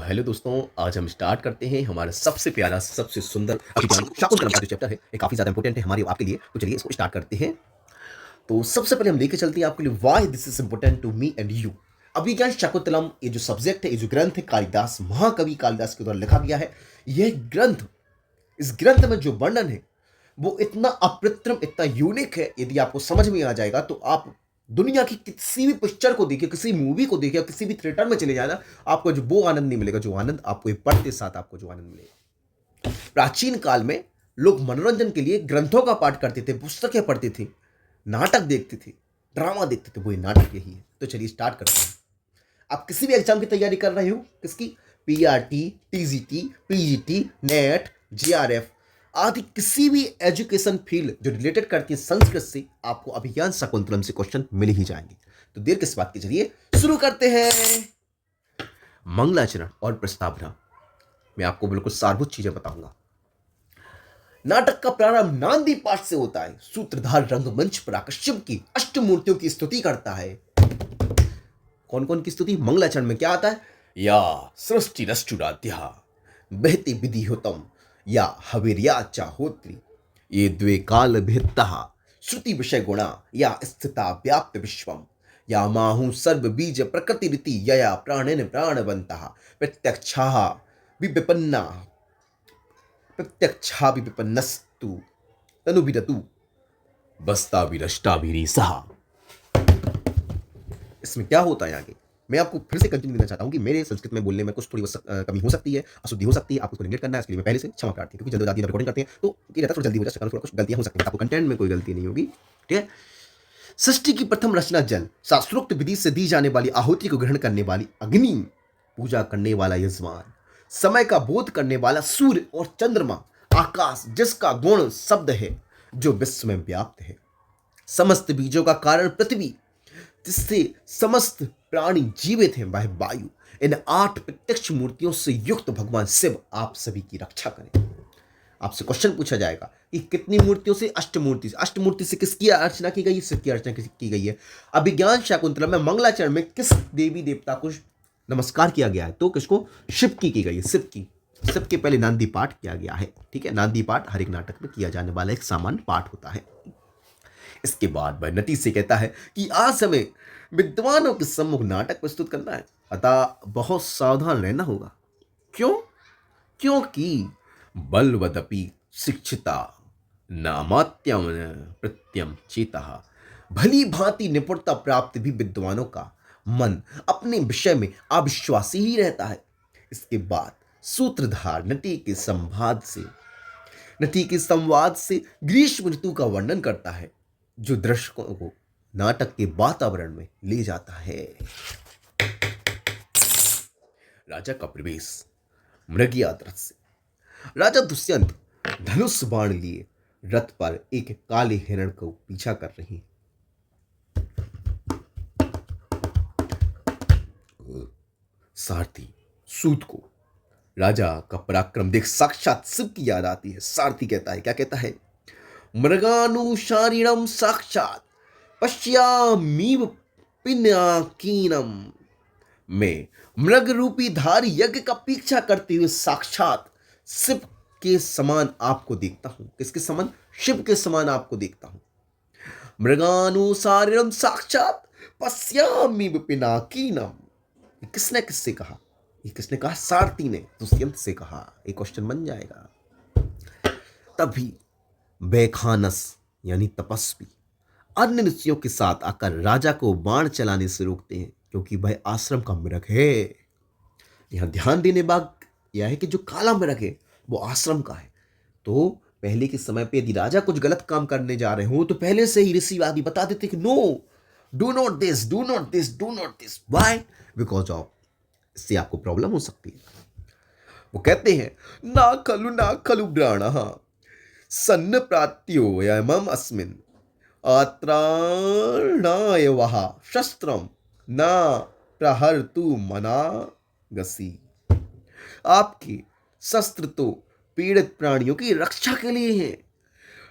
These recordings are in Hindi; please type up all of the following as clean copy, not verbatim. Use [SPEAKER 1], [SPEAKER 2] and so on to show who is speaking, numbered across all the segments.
[SPEAKER 1] हेलो दोस्तों, आज हम स्टार्ट करते हैं हमारा सबसे प्यारा, सबसे सुंदर अभिज्ञान शाकुंतलम का जो चैप्टर है, ये काफ़ी ज़्यादा इंपॉर्टेंट है हमारे आपके लिए। तो चलिए इसको स्टार्ट करते हैं। तो सबसे पहले हम लेके चलते हैं आपके लिए why this is important to me and you. Abhigyan Shakuntalam ये जो सब्जेक्ट है, ये जो ग्रंथ है, कालिदास महाकवि कालिदास के द्वारा लिखा गया है। यह ग्रंथ, इस ग्रंथ में जो वर्णन है वो इतना अप्रतिम, इतना यूनिक है। यदि आपको समझ में आ जाएगा तो आप दुनिया की किसी भी पिक्चर को देखिए, किसी मूवी को देखिए, किसी भी थिएटर में चले जाना, आपको जो वो आनंद नहीं मिलेगा जो आनंद आपको ये पढ़ते साथ आपको जो आनंद मिलेगा। प्राचीन काल में लोग मनोरंजन के लिए ग्रंथों का पाठ करते थे, पुस्तकें पढ़ते थे, नाटक देखते थे, ड्रामा देखते थे। वही नाटक यही है। तो चलिए स्टार्ट करते हैं। आप किसी भी एग्जाम की तैयारी कर रहे हो, किसकी, PRT, TGT, PGT, net, GRF आदि किसी भी एजुकेशन फील्ड जो रिलेटेड करती है संस्कृत से, आपको अभिज्ञान शाकुंतलम से क्वेश्चन मिल ही जाएंगे। तो देर किस बात की, चलिए शुरू करते हैं। मंगलाचरण और प्रस्तावना मैं आपको बिल्कुल सारभूत चीजें बताऊंगा। नाटक का प्रारंभ नांदी पाठ से होता है। सूत्रधार रंगमंच पर आकर शिव की अष्टमूर्तियों की स्तुति करता है। कौन कौन की स्तुति? मंगलाचरण में क्या आता है? या सृष्टि रष्टुराध्या बहति विधिहुतम या हविर्याचा होत्री ये द्वे काल भेदतः श्रुति विषय गुणा या स्थिता व्याप्त विश्वम या माहु सर्व बीज प्रकृति रीति यया प्राणेन प्राणवंतः प्रत्यक्षाः विपिपन्ना प्रत्यक्षा विपिपन्नस्तु तनुविदतु बस्ता विरष्टा सहा। इसमें क्या होता है आगे, मैं आपको फिर से कंटिन्यू देना चाहता हूं कि मेरे संस्कृत में बोलने में कुछ थोड़ी कमी हो सकती है, अशुद्धि हो सकती है, आपको उसको निगेट करना है। इसके लिए मैं पहले से क्षमा प्रार्थी, क्योंकि जल्दबाजी में रिकॉर्डिंग करते हैं तो ये रहता है थोड़ा जल्दी हो जाए, थोड़ा कुछ गलतियां हो सकती हैं। आपको कंटेंट में कोई गलती नहीं होगी, ठीक है। सृष्टि की प्रथम रचना जल, शास्त्रोक्त विधि से दी जाने वाली आहुति को ग्रहण करने वाली अग्नि, पूजा करने वाला यजमान, समय का बोध करने वाला सूर्य और चंद्रमा, आकाश जिसका गुण शब्द है जो विश्व में व्याप्त है, समस्त बीजों का कारण पृथ्वी जिससे समस्त प्राणी जीवित हैं, वह वायु, इन 8 प्रत्यक्ष मूर्तियों से युक्त भगवान शिव आप सभी की रक्षा करें। आपसे क्वेश्चन पूछा जाएगा कि कितनी मूर्तियों से? अष्टमूर्ति से। अष्टमूर्ति से किसकी अर्चना की गई? शिव की अर्चना की गई है। अभिज्ञान शाकुंतलम में मंगलाचरण में किस देवी देवता को नमस्कार किया गया है? तो किसको? शिव की गई है, शिव की। शिव के पहले नांदी पाठ किया गया है, ठीक है। नांदी पाठ हर एक नाटक में किया जाने वाला एक सामान्य पाठ होता है। इसके बाद वह नटी से कहता है कि आज हमें विद्वानों के सम्मुख नाटक प्रस्तुत करना है, अतः बहुत सावधान रहना होगा। क्यों? क्योंकि बलवदपि शिक्षिता नामात्यम प्रत्यम चेता, भली भांति निपुणता प्राप्त भी विद्वानों का मन अपने विषय में अविश्वासी ही रहता है। इसके बाद सूत्रधार नटी के संवाद से ग्रीष्म ऋतु का वर्णन करता है, जो दर्शकों को नाटक के वातावरण में ले जाता है। राजा का प्रवेश मृगया दृश्य। राजा दुष्यंत धनुष बाण लिए रथ पर एक काले हिरण को पीछा कर रही हैं। सारथी सूत को राजा का पराक्रम देख साक्षात शिव की याद आती है। सारथी कहता है, क्या कहता है? मृगानुशारिणम साक्षात पश्यामीव पिनाकीनम, में मृग रूपी धारी यज्ञ का पीछा करते हुए साक्षात शिव के समान आपको देखता हूं। किसके समान? शिव के समान आपको देखता हूं। मृगानुसारिणम साक्षात पश्यामीव पिनाकीनम, किसने किससे कहा? ये किसने कहा? सारथी ने दुष्यंत से कहा। एक क्वेश्चन बन जाएगा। तभी बैखानस यानी तपस्वी अन्य ऋषियों के साथ आकर राजा को बाण चलाने से रोकते हैं, क्योंकि वह आश्रम का मृग है। यहां ध्यान देने बात यह है कि जो काला मृग है वो आश्रम का है। तो पहले के समय पे यदि राजा कुछ गलत काम करने जा रहे हो तो पहले से ही ऋषि आदि बता देते कि no, do not this, do not this, do not this. Why? Because of, इससे आपको प्रॉब्लम हो सकती है। वो कहते हैं ना खलु ब्राणः सन्न प्रात्योयमम अस्मिन् अत्राणाय वह शस्त्रम न प्रहर्तु मनागसी। आपके शस्त्र तो पीड़ित प्राणियों की रक्षा के लिए हैं,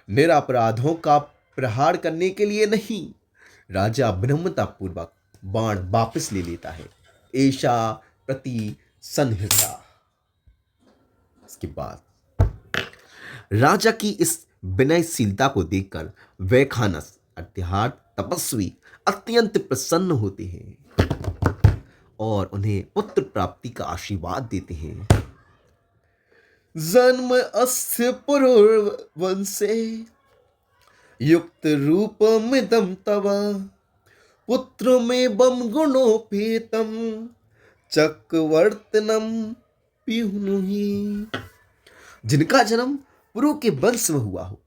[SPEAKER 1] निरपराधों का प्रहार करने के लिए नहीं। राजा विनम्रता पूर्वक बाण वापस ले लेता है। ऐशा प्रति संहिता। इसके बाद राजा की इस विनयशीलता को देखकर वैखानस अर्थात तपस्वी अत्यंत प्रसन्न होते हैं और उन्हें पुत्र प्राप्ति का आशीर्वाद देते हैं। जन्म अस्य पुरुर्वंशे युक्त रूपमिदं तव पुत्र में बम गुणोपेतम चक्रवर्तनम पिहुनुहि। जिनका जन्म पुरु के वंश में हुआ हो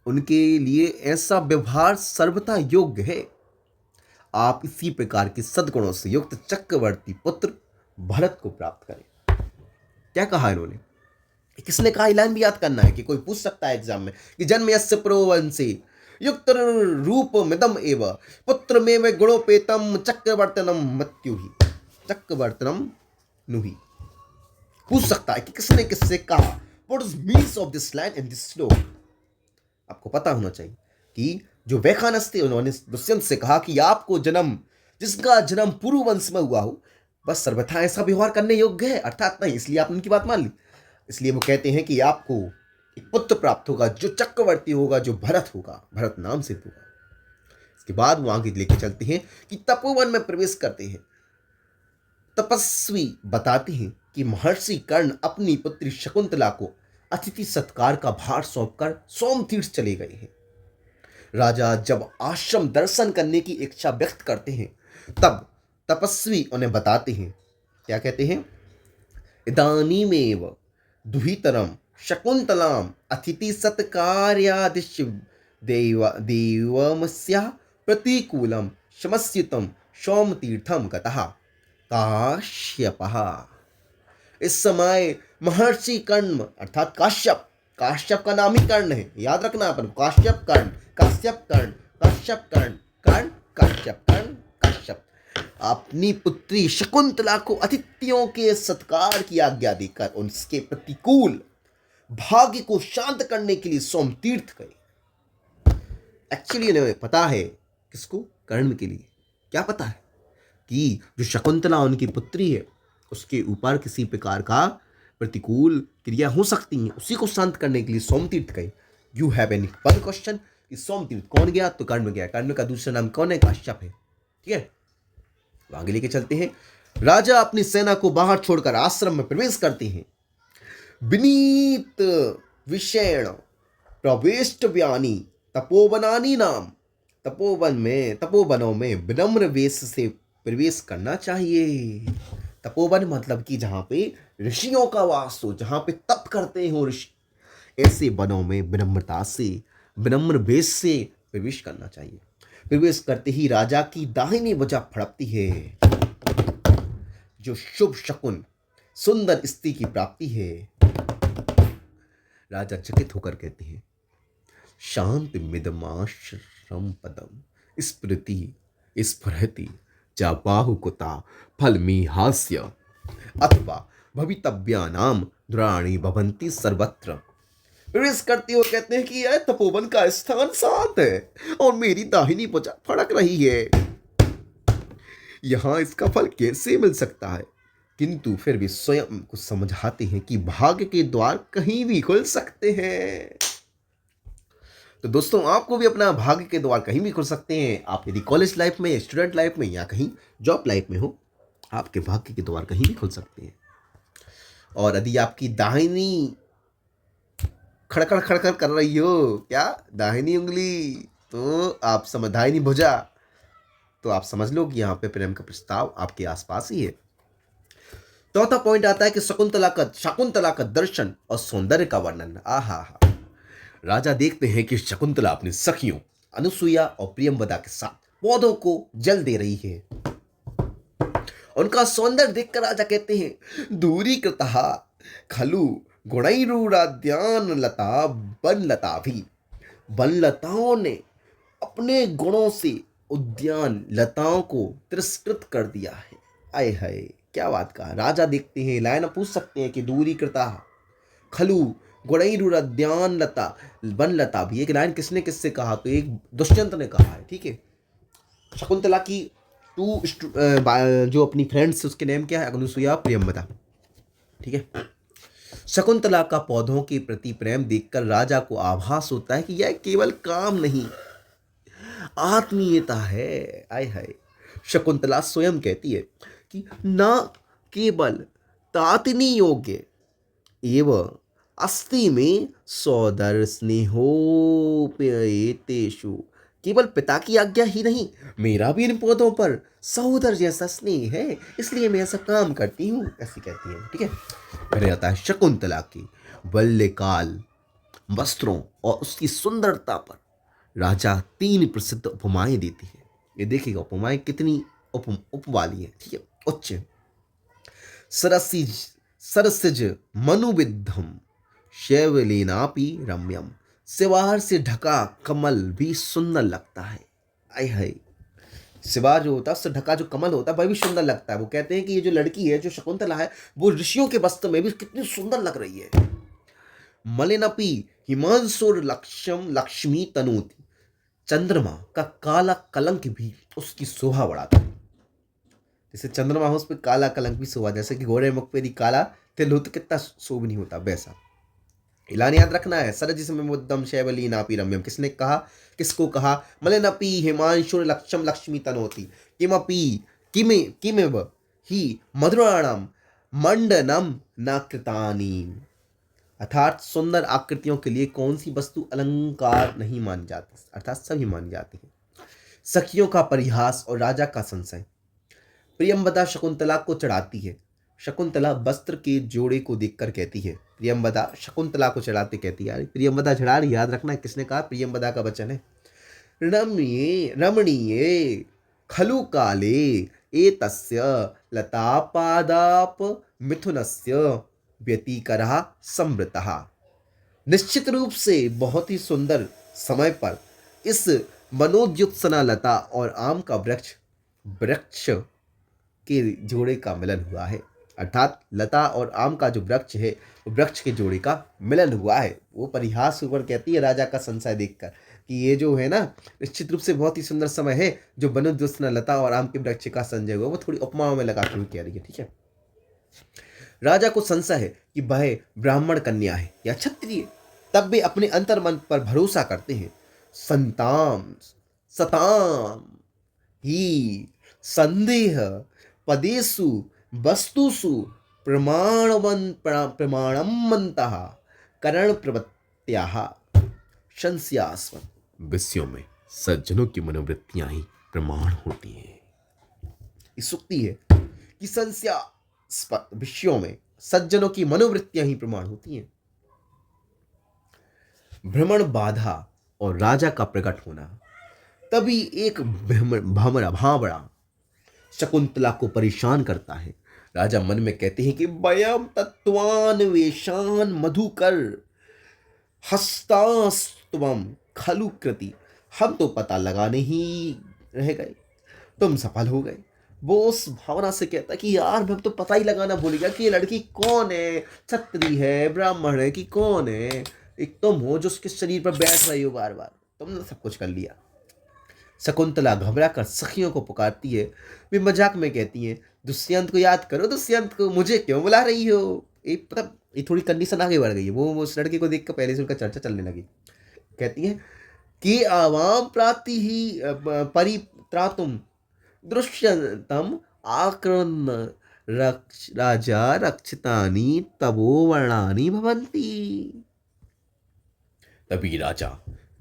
[SPEAKER 1] उनके लिए ऐसा व्यवहार सर्वथा योग्य है। आप इसी प्रकार के सद्गुणों से युक्त चक्रवर्ती पुत्र भरत को प्राप्त करें। क्या कहा इन्होंने? किसने कहा? ये लाइन भी याद करना है कि कोई पूछ सकता है एग्जाम में कि जन्म यस्य पुरोवंशे युक्त रूप मिदम एव पुत्र में गुणोपेतम चक्रवर्तनम मत्यु ही चक्रवर्तनम नुहि। पूछ सकता है कि किसने किससे कहा। What is means of this line and this श्लोक? आपको पता होना चाहिए कि जो वैखानस थे उन्होंने दुष्यंत से कहा कि आपको जन्म जिसका जन्म पुरु वंश में हुआ हो बस सर्वथा ऐसा व्यवहार करने योग्य है, अर्थात नहीं, इसलिए आपने उनकी बात मान ली। इसलिए वो कहते हैं कि आपको एक पुत्र प्राप्त होगा जो चक्रवर्ती होगा, जो भरत होगा, भरत नाम से होगा। इसके बाद वो आगे लेके चलते हैं कि तपोवन में प्रवेश करते हैं। तपस्वी बताते हैं कि महर्षि कर्ण अपनी पुत्री शकुंतला को अतिथि सत्कार का भार सौंपकर सोमतीर्थ चले गए हैं। राजा जब आश्रम दर्शन करने की इच्छा व्यक्त करते हैं तब तपस्वी उन्हें बताते हैं, क्या कहते हैं? इदानीमेव दुहितरम शकुंतलाम अतिथि सत्कार्यादिश देवमस्या प्रतिकूलम शमस्युतम सोमतीर्थम गतः काश्यपः। इस समय महर्षि कर्ण अर्थात काश्यप, काश्यप का नाम ही कर्ण है, याद रखना अपन, काश्यप कर्ण, काश्यप कर्ण, काश्यप कर्ण, कर्ण काश्यप, कर्ण काश्यप, अपनी पुत्री शकुंतला को अतिथियों के सत्कार की आज्ञा देकर उनके प्रतिकूल भाग्य को शांत करने के लिए सोमतीर्थ गए। एक्चुअली इन्हें पता है, किसको? कर्ण के लिए क्या पता है कि जो शकुंतला उनकी पुत्री है उसके ऊपर किसी प्रकार का प्रतिकूल क्रिया हो सकती है, उसी को शांत करने के लिए सोमतीर्थ गए। You have any one question कि सोमतीर्थ कौन गया? तो कर्ण गया। कर्ण का दूसरा नाम कौन है? काश्यप है। ठीक है, आगे लेके चलते हैं। राजा अपनी सेना को बाहर छोड़कर आश्रम में प्रवेश करते हैं। विनीत विषेण प्रवेष्टव्यानि तपोवनानि नाम, तपोवनों में विनम्र वेश से प्रवेश करना चाहिए। तपोवन मतलब कि जहां पे ऋषियों का वास हो, जहां पे तप करते हो ऋषि, ऐसे वनों में विनम्रता से, विनम्र वेश से प्रवेश करना चाहिए। प्रवेश करते ही राजा की दाहिनी भुजा फड़कती है, जो शुभ शकुन सुंदर स्त्री की प्राप्ति है। राजा चकित होकर कहते हैं, शांति मिदमाश्रम पदम स्मृति स्फुरति चा बाहुकुता फलमी हास्य अथवा भवितव्यानाम दुराणी भवंती सर्वत्र। प्रवेश करते हो कहते हैं कि यह तपोवन का स्थान शांत है और मेरी दाहिनी भुजा फड़क रही है, यहां इसका फल कैसे मिल सकता है? किंतु फिर भी स्वयं को समझाते हैं कि भाग्य के द्वार कहीं भी खुल सकते हैं। तो दोस्तों, आपको भी अपना भाग्य के द्वार कहीं भी खुल सकते हैं। आप यदि कॉलेज लाइफ में, स्टूडेंट लाइफ में या कहीं जॉब लाइफ में हो, आपके भाग्य के द्वार कहीं भी खुल सकते हैं। और यदि आपकी दाहिनी खड़खड़ खड़खड़ कर रही हो, क्या दाहिनी उंगली, तो आप दाहिनी भुजा, तो आप समझ लो कि यहाँ पे प्रेम का प्रस्ताव आपके आसपास ही है। चौथा पॉइंट आता है कि शकुंतला का दर्शन और सौंदर्य का वर्णन। आहा, राजा देखते हैं कि शकुंतला अपनी सखियों अनुसुईया और प्रियंवदा के साथ पौधों को जल दे रही है। उनका सौंदर्य देखकर राजा कहते हैं, दूरी कृतः खलु गुणैरुराद्यान लता बनलता भी। बनलताओं ने अपने गुणों से उद्यान लताओं को तिरस्कृत कर दिया है। आए हाय, क्या बात कहा। राजा देखते हैं, लाइन पूछ सकते हैं कि दूरी कृता खलु गुणैरुराद्यान लता बनलता भी, एक लाइन किसने किससे कहा? तो एक दुष्यंत ने कहा है। ठीक है, शकुंतला की जो अपनी फ्रेंड्स, उसके नेम क्या है? अनुसुईया, प्रियंवदा। ठीक है। शकुंतला का पौधों के प्रति प्रेम देखकर राजा को आभास होता है कि यह केवल काम नहीं, आत्मीयता है। आय हाय। शकुंतला स्वयं कहती है कि न केवल तातिनी योग्य एवं अस्ति में सौदर स्नेहोपेतेषु, केवल पिता की आज्ञा ही नहीं, मेरा भी इन पौधों पर सहोदर जैसा स्नेह है, इसलिए मैं ऐसा काम करती हूँ, ऐसी कहती है। ठीक है। फिर आता है शकुंतला की बाल्यकाल वस्त्रों और उसकी सुंदरता पर राजा 3 प्रसिद्ध उपमाएं देती है। ये देखिएगा उपमाएं कितनी उप वाली है। ठीक है। उच्च सरसिज सरसिज मनुविद्धम शैवलेनापि रम्यम, सिवार से ढका कमल भी सुंदर लगता है। आय हाय। सिवार जो होता है उससे ढका जो कमल होता है वह भी सुंदर लगता है। वो कहते हैं कि ये जो लड़की है, जो शकुंतला है, वो ऋषियों के वस्त्र में भी कितनी सुंदर लग रही है। मलिनपि हिमांशुर लक्ष्यम लक्ष्मी तनोति, चंद्रमा का काला कलंक भी उसकी शोभा बढ़ाता है। जैसे चंद्रमा हो उस पर काला कलंक भी शोभा, जैसे कि घोड़े मुख पे यदि काला तिल हो तो कितना शोभनीय होता, वैसा। इलान याद रखना है। सरज में मुद्दम शैवली नापी रम्यम, किसने कहा, किसको कहा? मलिनपि हिमांशुर लक्ष्यम लक्ष्मी तनोति, किमपि किमे किमेव ही मधुराणम मंडनम न कृतानी, अर्थात सुंदर आकृतियों के लिए कौन सी वस्तु अलंकार नहीं मानी जाती, अर्थात सभी मानी जाती है। सखियों का परिहास और राजा का संशय। प्रियंवदा शकुंतला को चढ़ाती है। शकुंतला वस्त्र के जोड़े को देखकर कहती है, प्रियंवदा शकुंतला को चढ़ाते कहती है, प्रियंवदा चढ़ा रही, याद रखना है किसने कहा, प्रियंवदा का वचन है। रमणीये रमणीये खलु काले एतस्य लतापादाप मिथुनस्य व्यतिकरः संवृतः, निश्चित रूप से बहुत ही सुंदर समय पर इस मनोद्युत्सना लता और आम का वृक्ष वृक्ष के जोड़े का मिलन हुआ है। अर्थात लता और आम का जो वृक्ष है, वो वृक्ष के जोड़े का मिलन हुआ है। वो परिहास ऊपर कहती है राजा का संशय देखकर कि ये जो है ना, निश्चित रूप से बहुत ही सुंदर समय है जो बनोद्युत्सना लता और आम के वृक्ष का संजय हुआ। वो थोड़ी उपमाओं में लगा के कह रही है। ठीक है। राजा को संशय है कि वह ब्राह्मण कन्या है या क्षत्रिय, तब भी अपने अंतर मन पर भरोसा करते हैं। संताम सताम ही संदेह पदेषु वस्तुषु प्रमाणमन्तः करण प्रवृत्त्याः संशयास्पद विषयों में सज्जनों की मनोवृत्तियां ही प्रमाण होती हैं। इस सूक्ति है कि संशयास्पद विषयों में सज्जनों की मनोवृत्तियां ही प्रमाण होती हैं। भ्रमण बाधा और राजा का प्रकट होना। तभी एक भावड़ा शकुंतला को परेशान करता है। राजा मन में कहते हैं कि वयम तत्वान्वेषान मधुकर हस्तास्त्वम खलु कृति, हम तो पता लगाने ही रह गए, तुम सफल हो गए। वो उस भावना से कहता कि यार मैं तो पता ही लगाना भूल गया कि ये लड़की कौन है, क्षत्रिय है, ब्राह्मण है कि कौन है। एक तुम हो जो उसके शरीर पर बैठ रही हो बार बार, तुमने सब कुछ कर लिया। शकुंतला घबरा कर सखियों को पुकारती है। वे मजाक में कहती हैं, दुष्यंत को याद करो, दुष्यंत को, मुझे क्यों बुला रही हो। ये थोड़ी कंडीशन आगे बढ़ गई है। वो उस लड़के को देख कर पहले से उनका चर्चा चलने लगी। कहती है कि आवाम प्राति ही परित्रातुम दृश्यतम आक्रन्न राजा रक्षितानि तबो वर्णानि भवन्ति। तभी राजा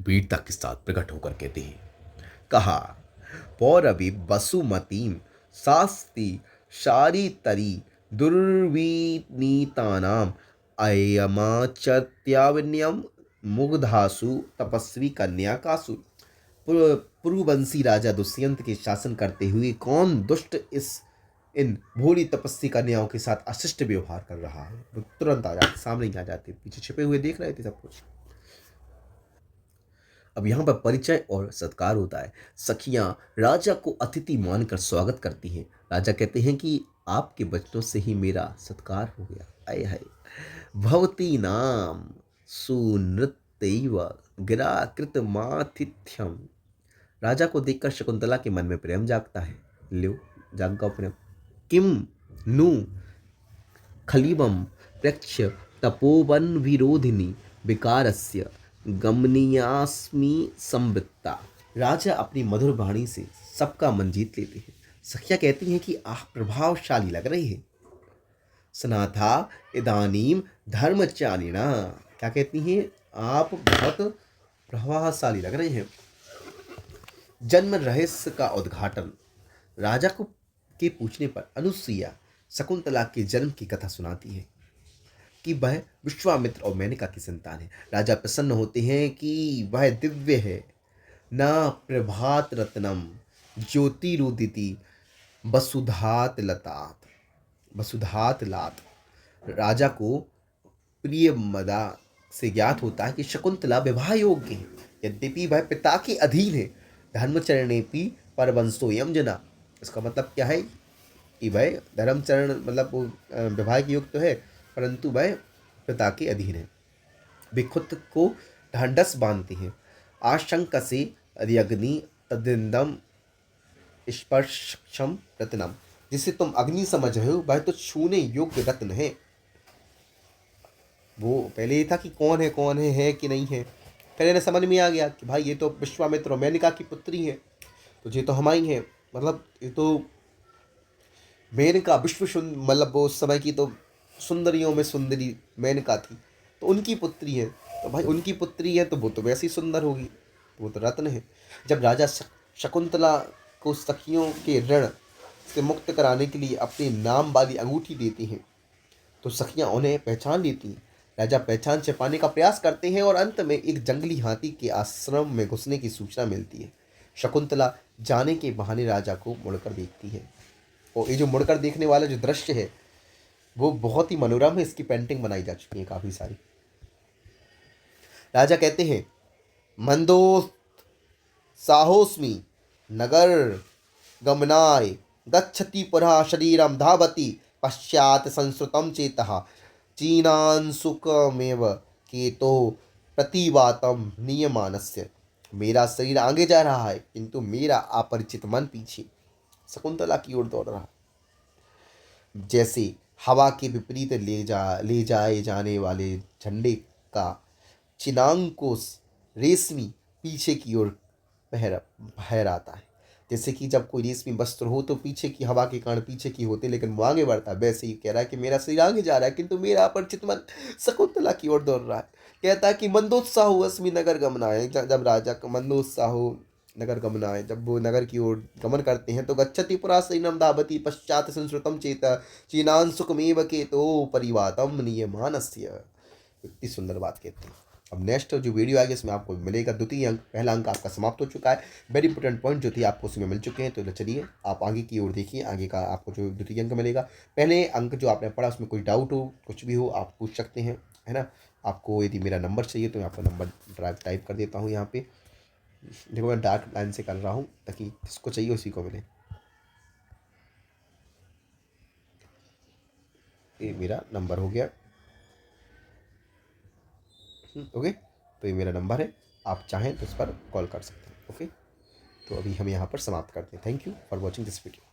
[SPEAKER 1] वीरता के साथ प्रकट होकर कहते हैं, कहा पौरवी वसुमतीम शास्ति शारीतरी दुर्विनीतानाम अयमाचत्यावन्यम मुग्धासु तपस्वी कन्या कासु। पुरुवंशी राजा दुष्यंत के शासन करते हुए कौन दुष्ट इन भोली तपस्वी कन्याओं के साथ अशिष्ट व्यवहार कर रहा है। वो तुरंत आ जाते, सामने ही आ जाते, पीछे छिपे हुए देख रहे थे सब कुछ। अब यहाँ पर परिचय और सत्कार होता है। सखियां राजा को अतिथि मानकर स्वागत करती हैं। राजा कहते हैं कि आपके बचनों से ही मेरा सत्कार हो गया। आय हाय। भवती नाम सुनृत्यैव गिरा कृतमातिथ्यम। राजा को देखकर शकुंतला के मन में प्रेम जागता है। लो, जाग गया प्रेम। किम नु खलीबम प्रेक्ष्य तपोवन विरोधिनी विकारस्य गमनीयास्मि संवृत्ता। राजा अपनी मधुर वाणी से सबका मन जीत लेते हैं। सखियाँ कहती हैं कि आह, प्रभावशाली लग रही है। सनाथा इदानीम धर्मचारिणा। क्या कहती हैं? आप बहुत प्रभावशाली लग रहे हैं। जन्म रहस्य का उद्घाटन। राजा को के पूछने पर अनुसुईया शकुंतला के जन्म की कथा सुनाती है कि वह विश्वामित्र और मेनका की संतान है। राजा प्रसन्न होते हैं कि वह दिव्य है। न प्रभात रत्नम ज्योतिरुदिति वसुधात लतात वसुधात लात। राजा को प्रिय मदा से ज्ञात होता है कि शकुंतला विवाह योग्य है, यद्यपि वह पिता के अधीन है। धर्मचरणेपि परवंशोयम जना। इसका मतलब क्या है कि वह धर्मचरण मतलब वो विवाह के युक्त तो है, परंतु वह पिता के अधीन है। वे खुद को ढांढस बांधते हैं। आशंक से अग्नि तदिंदम स्पर्शम रत्नम। जिसे तुम अग्नि समझ रहे हो वह तो छूने योग्य रत्न है। वो पहले ये था कि कौन है कि नहीं है। फिर इन्हें समझ में आ गया कि भाई ये तो विश्वामित्र और मेनका की पुत्री है, तो ये तो हमारी है। मतलब ये तो मेनका मतलब वो उस समय की तो सुंदरियों में सुंदरी मेनका थी, तो उनकी पुत्री है। तो भाई उनकी पुत्री है तो वो तो वैसे ही सुंदर होगी, वो तो रत्न है। जब राजा शकुंतला को सखियों के ऋण से मुक्त कराने के लिए अपने नाम वाली अंगूठी देती हैं, तो सखियां उन्हें पहचान लेती हैं। राजा पहचान छिपाने का प्रयास करते हैं और अंत में एक जंगली हाथी के आश्रम में घुसने की सूचना मिलती है। शकुंतला जाने के बहाने राजा को मुड़कर देखती है, और ये जो मुड़कर देखने वाला जो दृश्य है वो बहुत ही मनोरम है। इसकी पेंटिंग बनाई जा चुकी है काफ़ी सारी। राजा कहते हैं, मंदोस्त साहोस्मि नगर गमनाय गच्छति पुरः शरीरम धावति पश्चात संस्कृतम चेतः चीनांशुकमेव केतो प्रतिवातम नियमानस्य। मेरा शरीर आगे जा रहा है किंतु मेरा अपरिचित मन पीछे शकुंतला की ओर दौड़ रहा है। जैसे हवा के विपरीत ले जाए जाने वाले झंडे का चिनांकोस रेशमी पीछे की ओर फहराता है। जैसे कि जब कोई रेशमी वस्त्र हो तो पीछे की हवा के कारण पीछे की होते, लेकिन वो आगे बढ़ता है। वैसे ही कह रहा है कि मेरा शरीर आगे जा रहा है किंतु मेरा अपरिचित मन शकुंतला की ओर दौड़ रहा है। कहता है कि मंदोत्साह अस्मि नगर गमनाय। जब राजा का मंदोत्साह नगर गमनाय, जब वो नगर की ओर गमन करते हैं तो गच्छति पुरा सैनम धावति पश्चात संस्कृतम चेत चीनान सुखमेव के तो परिवातम नियमानस्य। इतनी सुंदर बात कहते हैं। अब नेक्स्ट जो वीडियो आएगी इसमें आपको मिलेगा द्वितीय अंक। पहला अंक आपका समाप्त हो चुका है। वेरी इंपॉर्टेंट पॉइंट जो थे आपको उसमें मिल चुके हैं। तो चलिए आप आगे की ओर देखिए, आगे का आपको जो द्वितीय अंक मिलेगा। पहले अंक जो आपने पढ़ा उसमें कोई डाउट हो, कुछ भी हो, आप पूछ सकते हैं, है ना। आपको यदि मेरा नंबर चाहिए तो मैं आपका नंबर टाइप कर देता हूँ यहाँ पे। देखो मैं डार्क लाइन से कर रहा हूँ ताकि जिसको चाहिए उसी को मिले। ये मेरा नंबर हो गया। ओके, तो ये मेरा नंबर है, आप चाहें तो इस पर कॉल कर सकते हैं। ओके, तो अभी हम यहाँ पर समाप्त करते हैं। Thank you for watching this video.